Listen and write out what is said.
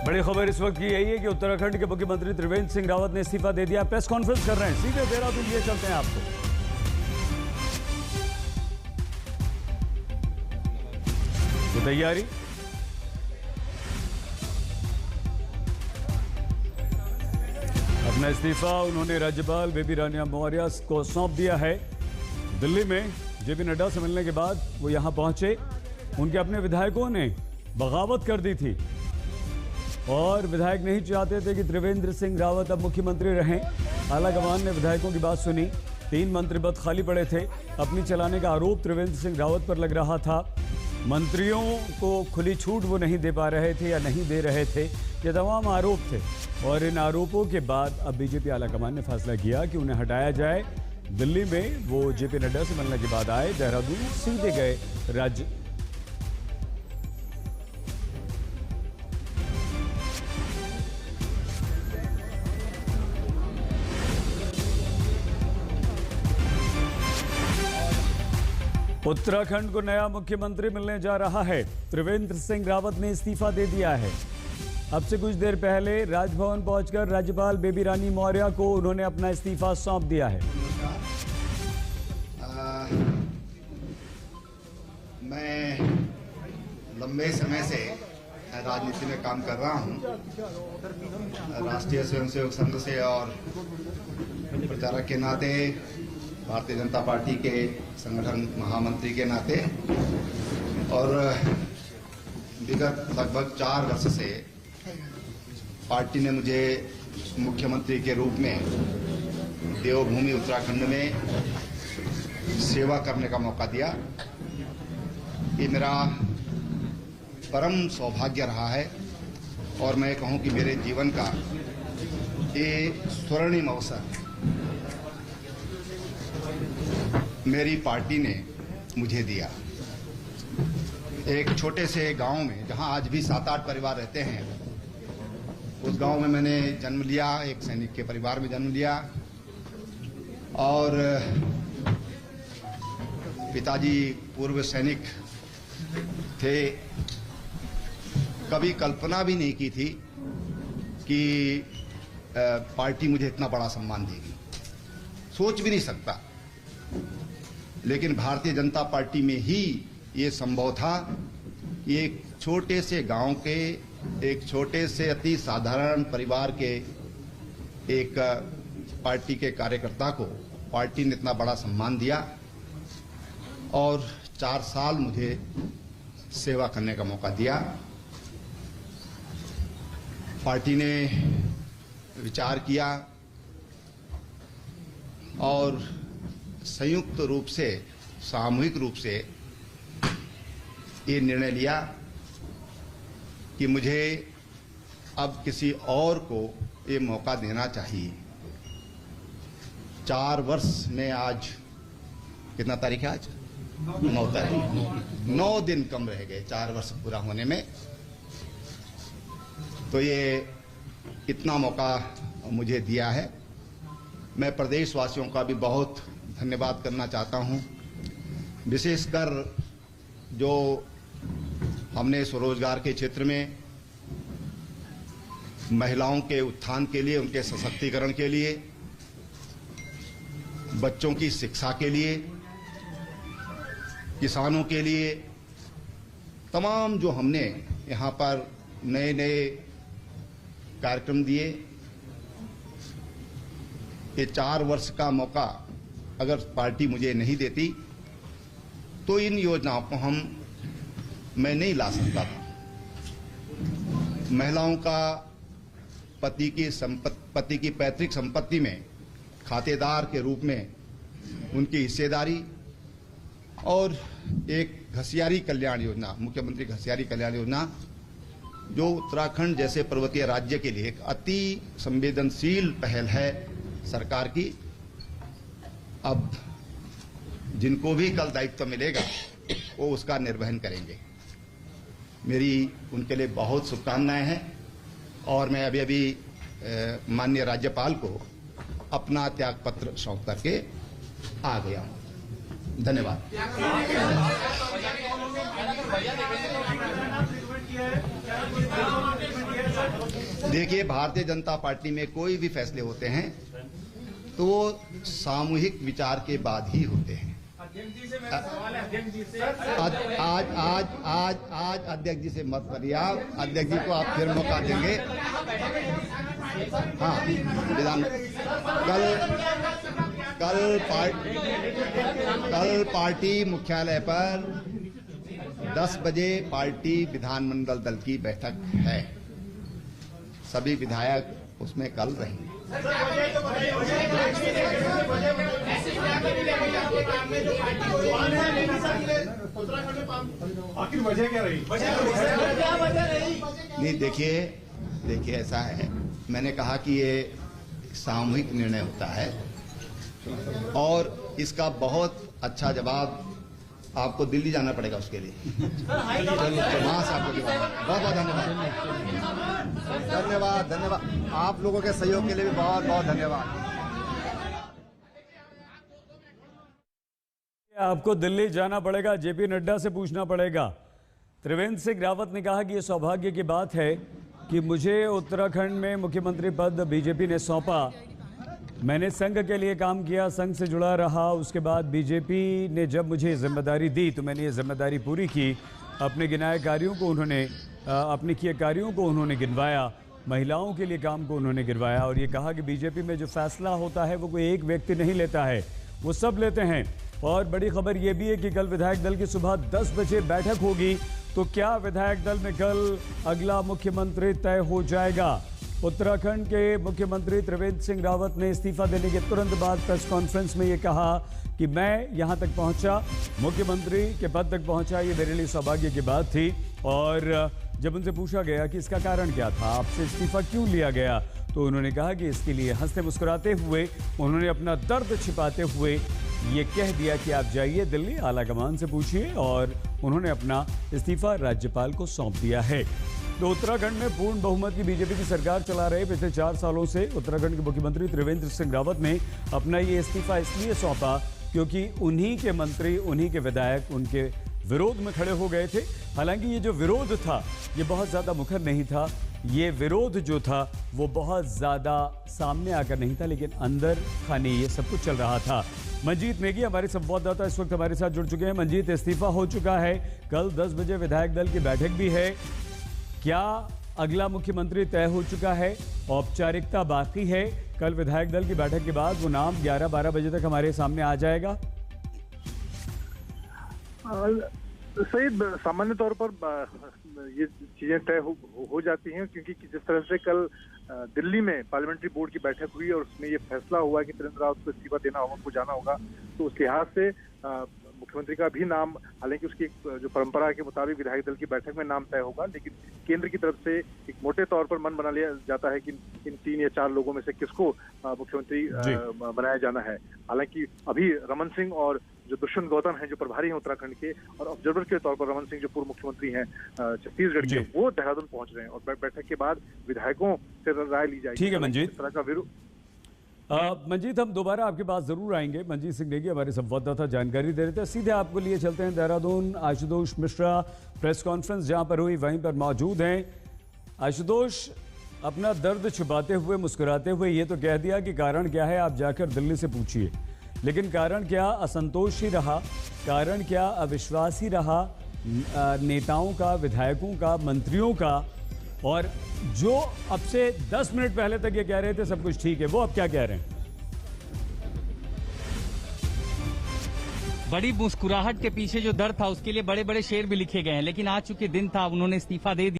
बड़ी खबर इस वक्त की यही है कि उत्तराखंड के मुख्यमंत्री त्रिवेंद्र सिंह रावत ने इस्तीफा दे दिया। प्रेस कॉन्फ्रेंस कर रहे हैं, सीधे देहरादून लिए चलते हैं आपको। तो तैयारी अपना इस्तीफा उन्होंने राज्यपाल बेबी रानी मौर्य को सौंप दिया है। दिल्ली में जेपी नड्डा से मिलने के बाद वो यहां पहुंचे। उनके अपने विधायकों ने बगावत कर दी थी और विधायक नहीं चाहते थे कि त्रिवेंद्र सिंह रावत अब मुख्यमंत्री रहें। आलाकमान ने विधायकों की बात सुनी। 3 मंत्री पद खाली पड़े थे। अपनी चलाने का आरोप त्रिवेंद्र सिंह रावत पर लग रहा था। मंत्रियों को खुली छूट वो नहीं दे पा रहे थे या नहीं दे रहे थे, ये तमाम आरोप थे। और इन आरोपों के बाद अब बीजेपी आलाकमान ने फैसला किया कि उन्हें हटाया जाए। दिल्ली में वो जेपी नड्डा से मिलने के बाद आए, देहरादून सीधे गए राज्य। उत्तराखंड को नया मुख्यमंत्री मिलने जा रहा है। त्रिवेंद्र सिंह रावत ने इस्तीफा दे दिया है। अब से कुछ देर पहले राजभवन पहुंचकर राज्यपाल बेबी रानी मौर्य को उन्होंने अपना इस्तीफा सौंप दिया है। मैं लंबे समय से राजनीति में काम कर रहा हूं, राष्ट्रीय स्वयंसेवक संघ से और प्रचारक के नाते, भारतीय जनता पार्टी के संगठन महामंत्री के नाते, और विगत लगभग 4 वर्ष से पार्टी ने मुझे मुख्यमंत्री के रूप में देवभूमि उत्तराखंड में सेवा करने का मौका दिया। ये मेरा परम सौभाग्य रहा है और मैं कहूं कि मेरे जीवन का ये स्वर्णिम अवसर मेरी पार्टी ने मुझे दिया। एक छोटे से गांव में जहां आज भी 7-8 परिवार रहते हैं, उस गांव में मैंने जन्म लिया। एक सैनिक के परिवार में जन्म लिया और पिताजी पूर्व सैनिक थे। कभी कल्पना भी नहीं की थी कि पार्टी मुझे इतना बड़ा सम्मान देगी, सोच भी नहीं सकता। लेकिन भारतीय जनता पार्टी में ही ये संभव था कि एक छोटे से गांव के, एक छोटे से अति साधारण परिवार के एक पार्टी के कार्यकर्ता को पार्टी ने इतना बड़ा सम्मान दिया और 4 साल मुझे सेवा करने का मौका दिया। पार्टी ने विचार किया और संयुक्त रूप से, सामूहिक रूप से ये निर्णय लिया कि मुझे अब किसी और को ये मौका देना चाहिए। 4 वर्ष में, आज कितना तारीख है? आज 9 तारीख, 9 दिन कम रह गए 4 वर्ष पूरा होने में। तो ये इतना मौका मुझे दिया है। मैं प्रदेशवासियों का भी बहुत धन्यवाद करना चाहता हूं, विशेषकर जो हमने स्वरोजगार के क्षेत्र में महिलाओं के उत्थान के लिए, उनके सशक्तिकरण के लिए, बच्चों की शिक्षा के लिए, किसानों के लिए, तमाम जो हमने यहाँ पर नए नए कार्यक्रम दिए। ये 4 वर्ष का मौका अगर पार्टी मुझे नहीं देती तो इन योजनाओं को मैं नहीं ला सकता था। महिलाओं का पति की पैतृक संपत्ति में खातेदार के रूप में उनकी हिस्सेदारी और एक घसियारी कल्याण योजना, मुख्यमंत्री घसियारी कल्याण योजना, जो उत्तराखंड जैसे पर्वतीय राज्य के लिए एक अति संवेदनशील पहल है सरकार की। अब जिनको भी कल दायित्व मिलेगा वो उसका निर्वहन करेंगे। मेरी उनके लिए बहुत शुभकामनाएं हैं और मैं अभी माननीय राज्यपाल को अपना त्याग पत्र सौंप करके आ गया हूं। धन्यवाद। देखिए, भारतीय जनता पार्टी में कोई भी फैसले होते हैं तो वो सामूहिक विचार के बाद ही होते हैं। आज अध्यक्ष जी से मत करिए आप। अध्यक्ष जी को आप फिर मौका देंगे। हाँ, विधान कल पार्टी मुख्यालय पर 10 बजे पार्टी विधानमंडल दल की बैठक है। सभी विधायक उसमें कल रहेंगे। आखिर वजह क्या रही? नहीं, देखिए ऐसा है, मैंने कहा कि ये सामूहिक निर्णय होता है और इसका बहुत अच्छा जवाब आपको दिल्ली जाना पड़ेगा उसके लिए। वहां से आपको बहुत बहुत धन्यवाद। आप लोगों के सहयोग के लिए भी बहुत बहुत धन्यवाद। आपको दिल्ली जाना पड़ेगा, जेपी नड्डा से पूछना पड़ेगा। त्रिवेंद्र सिंह रावत ने कहा कि यह सौभाग्य की बात है कि मुझे उत्तराखंड में मुख्यमंत्री पद बीजेपी ने सौंपा। मैंने संघ के लिए काम किया, संघ से जुड़ा रहा। उसके बाद बीजेपी ने जब मुझे जिम्मेदारी दी तो मैंने ये जिम्मेदारी पूरी की। अपने गिनाए कार्यों को उन्होंने अपने किए कार्यों को उन्होंने गिनवाया, महिलाओं के लिए काम को उन्होंने गिनवाया और ये कहा कि बीजेपी में जो फैसला होता है वो कोई एक व्यक्ति नहीं लेता है, वो सब लेते हैं। और बड़ी खबर ये भी है कि कल विधायक दल की सुबह 10 बजे बैठक होगी। तो क्या विधायक दल में कल अगला मुख्यमंत्री तय हो जाएगा? उत्तराखंड के मुख्यमंत्री त्रिवेंद्र सिंह रावत ने इस्तीफा देने के तुरंत बाद प्रेस कॉन्फ्रेंस में ये कहा कि मैं यहां तक पहुंचा, मुख्यमंत्री के पद तक पहुंचा, ये मेरे लिए सौभाग्य की बात थी। और जब उनसे पूछा गया कि इसका कारण क्या था, आपसे इस्तीफा क्यों लिया गया, तो उन्होंने कहा कि इसके लिए हंसते मुस्कुराते हुए उन्होंने अपना दर्द छिपाते हुए ये कह दिया कि आप जाइए दिल्ली, आलाकमान से पूछिए। और उन्होंने अपना इस्तीफा राज्यपाल को सौंप दिया है। तो उत्तराखंड में पूर्ण बहुमत की बीजेपी की सरकार चला रहे पिछले 4 सालों से उत्तराखंड के मुख्यमंत्री त्रिवेंद्र सिंह रावत ने अपना ये इस्तीफा इसलिए सौंपा क्योंकि उन्हीं के मंत्री, उन्हीं के विधायक उनके विरोध में खड़े हो गए थे। हालांकि ये जो विरोध था ये बहुत ज़्यादा मुखर नहीं था, ये विरोध जो था वो बहुत ज़्यादा सामने आकर नहीं था, लेकिन अंदर खाने ये सब कुछ चल रहा था। मंजीत नेगी हमारे संवाददाता इस वक्त हमारे साथ जुड़ चुके हैं। मंजीत, इस्तीफा हो चुका है, कल 10 बजे विधायक दल की बैठक भी है, क्या अगला मुख्यमंत्री तय हो चुका है? औपचारिकता बाकी है, कल विधायक दल की बैठक के बाद वो नाम 11-12 बजे तक हमारे सामने आ जाएगा? सही, सामान्य तौर पर ये चीजें तय हो जाती हैं क्योंकि जिस तरह से कल दिल्ली में पार्लियामेंट्री बोर्ड की बैठक हुई और उसमें ये फैसला हुआ कि त्रिवेंद्र रावत को इस्तीफा देना होगा, उनको जाना होगा, तो उस लिहाज से मुख्यमंत्री का भी नाम, हालांकि उसकी जो परंपरा के मुताबिक विधायक दल की बैठक में नाम तय होगा, लेकिन केंद्र की तरफ से एक मोटे तौर पर मन बना लिया जाता है कि इन 3 या 4 लोगों में से किसको मुख्यमंत्री बनाया जाना है। हालांकि अभी रमन सिंह और जो दुष्यंत गौतम हैं जो प्रभारी हैं उत्तराखंड के, और ऑब्जर्वर के तौर पर रमन सिंह जो पूर्व मुख्यमंत्री हैं छत्तीसगढ़ के, वो देहरादून पहुंच रहे हैं और बैठक के बाद विधायकों से राय ली जाएगी। ठीक है मंजीत, इस तरह का विरोध। मंजीत, हम दोबारा आपके पास जरूर आएंगे। मंजीत सिंह नेगी हमारे संवाददाता जानकारी दे रहे थे। सीधे आपको लिए चलते हैं देहरादून। आशुतोष मिश्रा प्रेस कॉन्फ्रेंस जहां पर हुई वहीं पर मौजूद हैं। आशुतोष, अपना दर्द छुपाते हुए, मुस्कुराते हुए ये तो कह दिया कि कारण क्या है आप जाकर दिल्ली से पूछिए, लेकिन कारण क्या असंतोष ही रहा, कारण क्या अविश्वास ही रहा नेताओं का, विधायकों का, मंत्रियों का, और जो अब से 10 मिनट पहले तक ये कह रहे थे सब कुछ ठीक है, वो अब क्या कह रहे हैं? बड़ी मुस्कुराहट के पीछे जो दर्द था उसके लिए बड़े बड़े शेर भी लिखे गए हैं, लेकिन आज चूंकि दिन था उन्होंने इस्तीफा दे दिया।